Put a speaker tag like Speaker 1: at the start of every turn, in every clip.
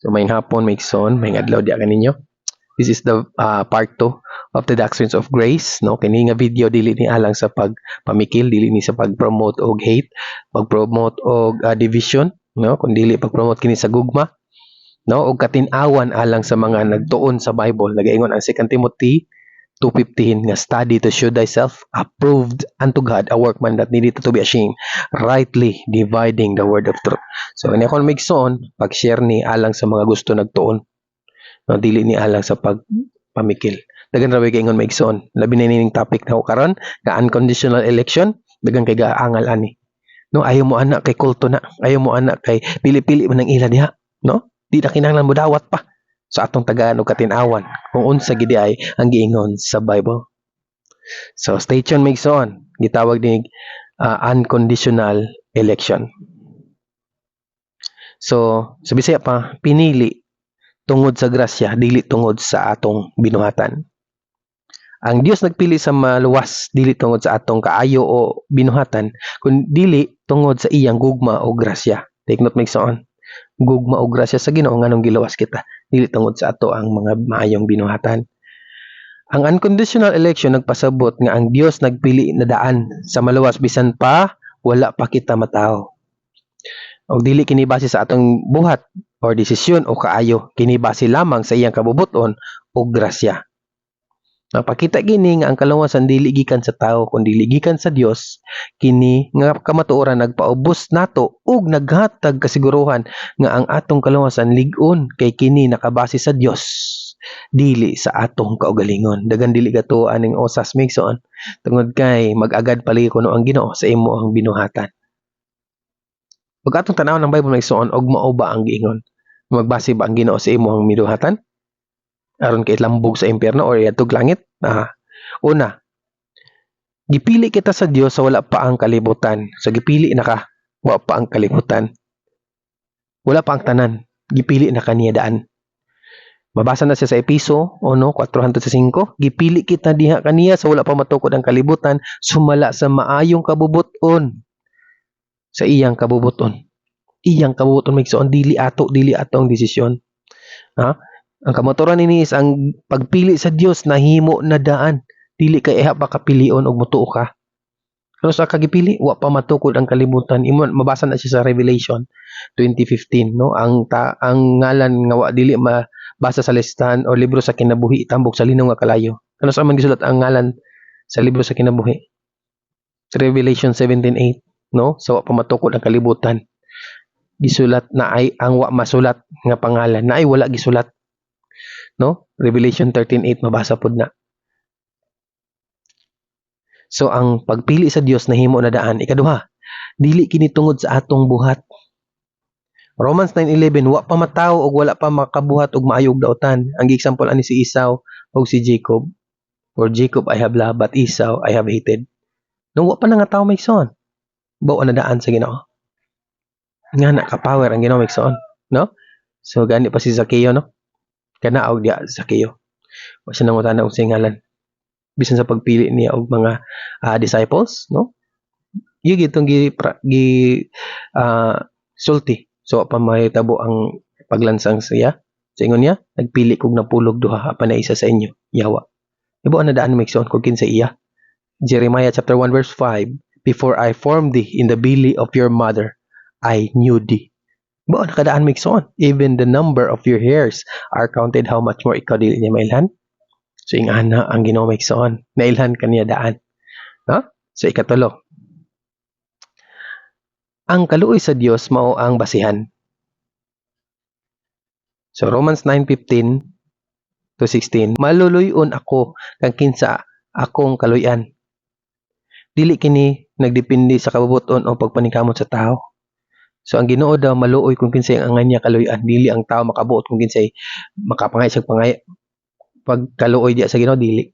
Speaker 1: So may hapon, may son, may adlaw diya kaninyo. This is the part 2 of the doctrines of grace, no? Kini nga video dili ni alang sa pagpamikil, dili ni sa pag-promote og hate, pag-promote og division, no? Kun dili pag-promote kini sa gugma, no? Og katin-awan alang sa mga nagtuon sa Bible. Nagaingon ang 2 Timothy 2:15 nga study to show thyself approved unto God, a workman that needed to be ashamed, rightly dividing the word of truth. So ani akong migson pag-share ni alang sa mga gusto nagtuon, no, dili ni alang sa pagpamikil. Dagan ra kay ingon migson, labi na ning topic na karon nga unconditional election, dagan kay gaangal ani, no? Ayaw mo anak kay kulto na, ayaw mo anak kay pili-pili man ang ila diha, no? Di na kinahanglan mo dawat pa sa atong tagaan o katin-awan kung unsa gid ay ang giingon sa Bible. So stay tuned migson, gitawag ni unconditional election. So sa Bisaya pa, pinili tungod sa grasya, dili tungod sa atong binuhatan. Ang Dios nagpili sa maluwas, dili tungod sa atong kaayo o binuhatan, kun dili tungod sa iyang gugma o grasya. Take note migson, gugma o grasya sa Ginoo nganong giluwas kita, dili tungod sa ato ang mga maayong binuhatan. Ang unconditional election nagpasabot nga ang Dios nagpili na daan sa maluwas bisan pa wala pa kita matao. O dili kini base sa atong buhat or desisyon o kaayo, kini base lamang sa iyang kabubuton o grasya. Napakita gini nga ang kaluwasan dili gikan sa tao kundi gikan sa Dios. Kini nga kamatuoran nagpaubos nato ug naghatag kasiguruhan nga ang atong kaluwasan lig-on kay kini nakabase sa Dios, dili sa atong kaugalingon. Dagan dili gato aning osas migson tungod kay mag-agad pali kuno ang Ginoo sa imo ang binuhatan. Pag atong tanaw ng Bible migson, og mao ba ang giingon? Magbase ba ang Ginoo sa imo ang binuhatan aron kay lambog sa impyerno or iadtog langit? Una, gipili kita sa Dios sa wala pa ang kalibutan. So gipili na ka, wala pa ang kalibutan. Wala pa ang tanan, gipili na kaniya daan. Mabasa na siya sa Episo 4:5. Gipili kita diha kaniya sa wala pa matukod ang kalibutan, sumala sa maayong kabubuton. Sa iyang kabubuton. Iyang kabubuton migsoon, dili ato ang desisyon. Ang kamaturan ini is ang pagpili sa Dios nahimo na daan, dili kay iha pa kapilion og mutuo ka. Ano sa kagipili, wa pa matukod ang kalibutan. Mabasa na siya sa Revelation 20:15, no? Ang ngalan nga wa dili mabasa sa listahan o libro sa kinabuhi tambok sa linaw nga kalayo. Ano sa man gisulat ang ngalan sa libro sa kinabuhi? Sa Revelation 17:8, no? So wa pa matukod ang kalibutan. Gisulat na ay ang wa masulat nga pangalan, na ay wala gisulat. No? Revelation 13:8 mabasa pod na. So ang pagpili sa Dios nahimo na daan. Ikaduha, dili kini tungod sa atong buhat. Romans 9:11, wa pa matawo og wala pa makabuhat og maayog daotan. Ang example ani si Esau og si Jacob. For Jacob I have loved, but Esau I have hated. No, wa pa na nga tawo migsoon. Bao na daan sa Ginoo. Nga na ka power ang Ginoo migsoon, no? So gani pa si Zacchaeus, no? Kana og diya Zacchaeus. Wa siya nangutana og singalan. Bisan sa pagpili niya og mga disciples, no? Yung gitong sulti. So pa mahitabo ang paglansang siya. Sa ingon niya, nagpili kog napulog duha apan na isa sa inyo, yawa. Ibo na daan migsoon kog kinsa iya. Jeremiah chapter 1 verse 5, before I formed thee in the belly of your mother, I knew thee. Ibo na kadaan migsoon. Even the number of your hairs are counted, how much more ikaw dili niya mailhan. So ingana ang Ginoo migsoon, nailhan kaniya daan. No? So ikatulo, ang kaluoy sa Dios mao ang basihan. So Romans 9:15-16, maluluyon ako kang kinsa akong kaluyan. Dili kini nagdepende sa kabubuton o pagpaningkamot sa tao. So ang Ginoo daw maluoy kung kinsay ang anganya kaluyan, dili ang tao makabuot kung kinsay makapangay sa pangay. Pag kaluoy diya sa Ginoo, dili.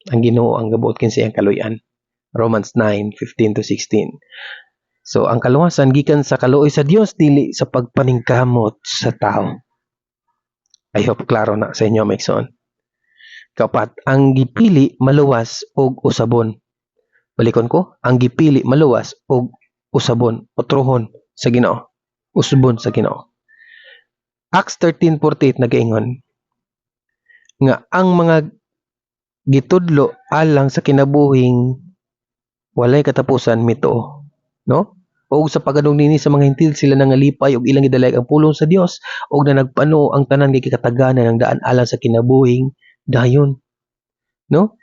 Speaker 1: Ang Ginoo ang gabuot kinsay ang kaluyan. Romans 9:15-16. So ang kaluwasan gikan sa kaluoy sa Dios, dili sa pagpaningkamot sa tao. I hope klaro na sa inyo migsoon. Kapat, ang gipili maluwas og usabon. Balikon ko, ang gipili maluwas og usabon, otrohon sa Ginoo, usbon sa Ginoo. Acts 13:48 nagaingon nga ang mga gitudlo alang sa kinabuhing walay katapusan mituo, no? O sa pagadong nini sa mga hintil sila nangalipay og ilang gidalayag ang pulong sa Dios og na nagpano ang tanan kay kataganan ng daan alang sa kinabuhing dayon, no?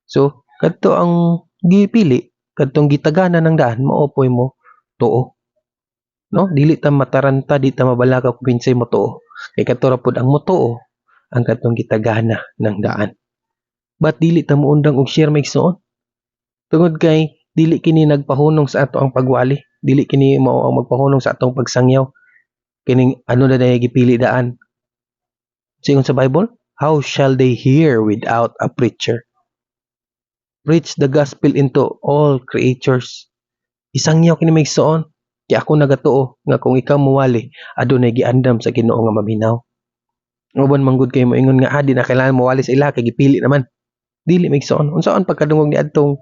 Speaker 1: So kadto ang gipili, kadtong gitaganan ng daan maopoy mo tuo, no? Dili ta mataranta, di ta mabalaka kung kinsay mo tuo. Kay kadto ra pud ang motuo ang kadtong gitagana ng daan. But dili ta moundang og share maigsoon. Tungod kay dili kini nagpahunong sa ato ang pagwali, dili kini mao ang magpahunong sa atong pagsangyaw. Kining ano na day gipili daan. Singon sa Bible, how shall they hear without a preacher? Preach the gospel into all creatures. Isangyaw kini maigsoon. Kaya ako nagatuo nga kung ikaw muwali, adunay giandam sa Ginoo nga maminaw. Uban manggod kay moingon nga di na kailangan muwali sa ila kay gipili naman. Dili maigsoon. Unsaon pagkadungog ni adtong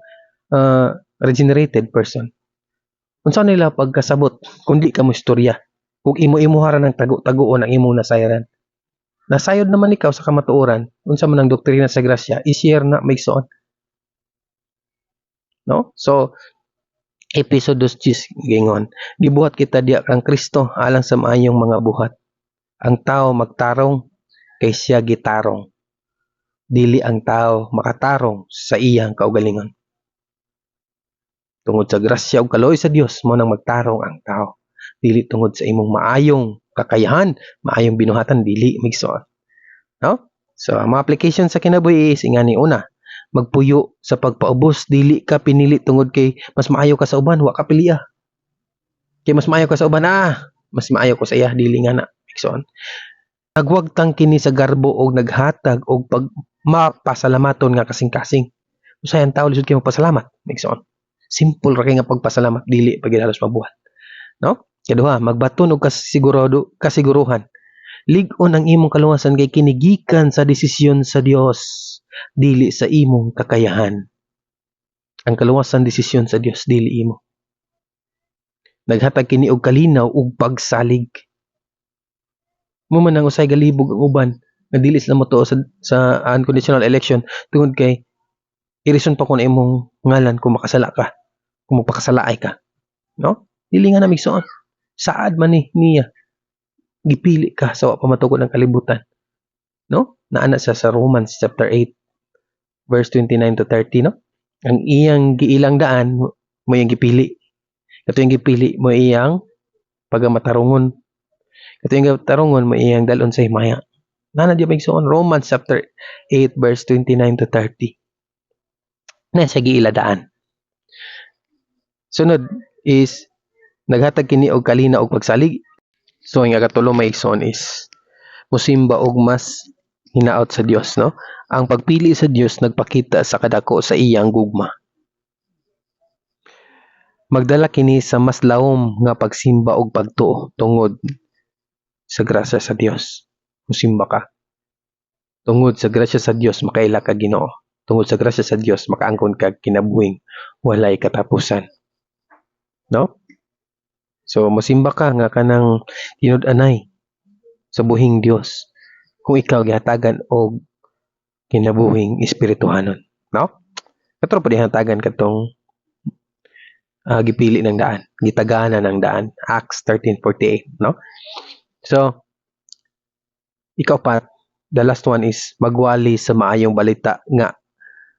Speaker 1: regenerated person? Unsaon nila pagkasabot kundi ka mo istorya? Kung imo-imuharan ng tago-tagoon ang imong nasayran. Nasayod naman ikaw sa kamatuoran, unsa man ang doktrina sa grasya, i-share na maigsoon. No? So episode 2 gingon, gibuhat kita diya kang Kristo alang sa maayong mga buhat. Ang tao magtarong kay siya gitarong. Dili ang tao makatarong sa iyang kaugalingon. Tungod sa grasya ug kaloy sa Dios mo nang magtarong ang tao. Dili tungod sa imong maayong kakayahan, maayong binuhatan, dili maigsoon. No? So ang mga application sa kinabuhi is ingani una, magpuyo sa pagpaubos, dili ka pinili tungod kay mas maayo ka sa uban, wa ka piliya. Kay mas maayo ka sa uban, mas maayo ko sa iya, dili nga na maigsoon. Nagwagtang kini sa garbo og naghatag og pag mapasalamaton nga kasing-kasing. Usahay ang tao lisod kay magpasalamat, maigsoon. Simple ra kay nga pagpasalamat, dili paginalos mabuhat. No? Kaduha, magbaton og kasiguruhan. Lig-on ang imong kaluwasan kay kinigikan sa desisyon sa Dios, dili sa imong kakayahan. Ang kaluwasan desisyon sa Dios, dili imo. Naghatag kini og kalinaw ug pagsalig. Mo man ang usay galibog ang uban nga dili sila motuo sa unconditional election tungod kay irison pa ko na imong ngalan kung makasala ka, kung magpakasalaay ka, no? Dili nga na migsoon. Saad man niya gipili ka sa wa pa matukod ng kalibutan, no? Naana sa Romans chapter 8 verse 29 to 30, no? Ang iyang giilang daan mo iyang gipili. Kato yung gipili mo iyang pagamatarungon. Kato yung tarungon mo iyang dalon sa himaya. Nana di migsoon Romans chapter 8 verse 29 to 30. Na sa giila daan. Sunod is naghatag kini og kalina og pagsalig. So ang ikatulo maigsoon is musimba og mas hinaot sa Dios, no? Ang pagpili sa Dios nagpakita sa kadako sa iyang gugma. Magdala kini sa mas lawom nga pagsimba og pagtuo tungod sa grasya sa Dios. Musimba ka. Tungod sa grasya sa Dios makaila ka Ginoo. Tungod sa grasya sa Dios makaangkon ka kinabuhing walay katapusan. No? So musimba ka nga kanang tinud-anay sa buhing Dios kung ikaw gihatagan og kinabuhing espirituhanon, no? Katro pa dihatagan katong gipili ng daan, gitagana ng daan, Acts 13:48, no? So ikaw pa, the last one is magwali sa maayong balita nga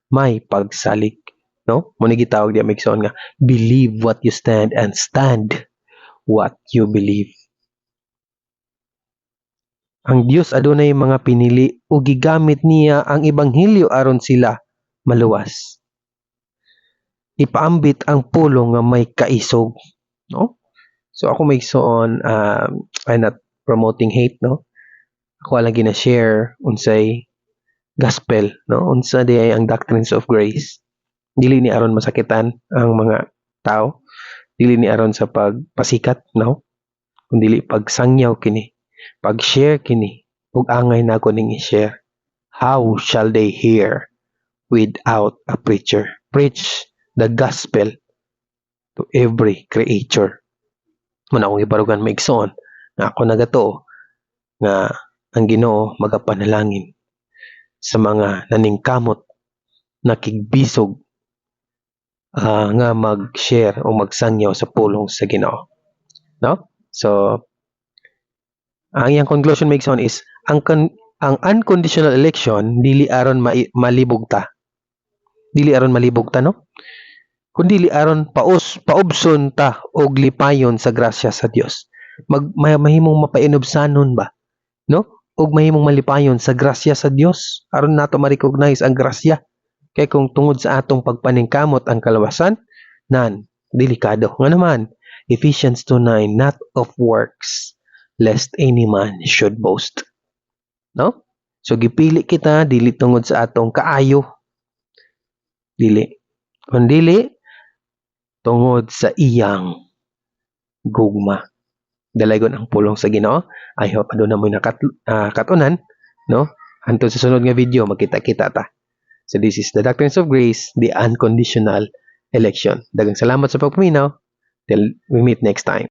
Speaker 1: may pagsalig, no? Mo ni gitawag diya migsoon nga believe what you stand and stand what you believe. Ang Dios adunay mga pinili ug gigamit niya ang ebanghelyo aron sila maluwas. Ipaambit ang pulong nga may kaisog, no? So ako maigsoon, I'm not promoting hate, no? Ako lang gina-share unsay gospel, no? Unsa di ay ang doctrines of grace. Dili ni aron masakitan ang mga tao, dili ni aron sa pagpasikat, no? Kundi pagsangyaw kini, pag-share kini, ug angay nako ning i-share. How shall they hear without a preacher? Preach the gospel to every creature. Muna akong ibarugan maigsoon na ako nagato nga ang Ginoo magapanalangin sa mga naningkamot nakigbisog nga mag-share o magsangyaw sa pulong sa Ginoo. No? So, ang iyang conclusion Megson is ang unconditional election dili aron malibog ta. Dili aron malibog ta, no? Kundi aron paubson ta og lipayon sa grasya sa Dios. Mahimong mapainobsanon ba, no? Og mahimong malipayon sa grasya sa Dios aron nato ma-recognize ang grasya. Kay kung tungod sa atong pagpaningkamot ang kalawasan, delikado. Nga naman, Ephesians 2:9, not of works, lest any man should boast. No? So, gipili kita, dili tungod sa atong kaayo. Dili. Kundili, tungod sa iyang gugma. Dalaygon ang pulong sa Ginoo. I hope aduna mo nakatunan, no? Hantod sa sunod nga video, magkita-kita ta. So this is the Doctrines of Grace, the unconditional election. Daghang salamat sa pagpaminaw. Till we meet next time.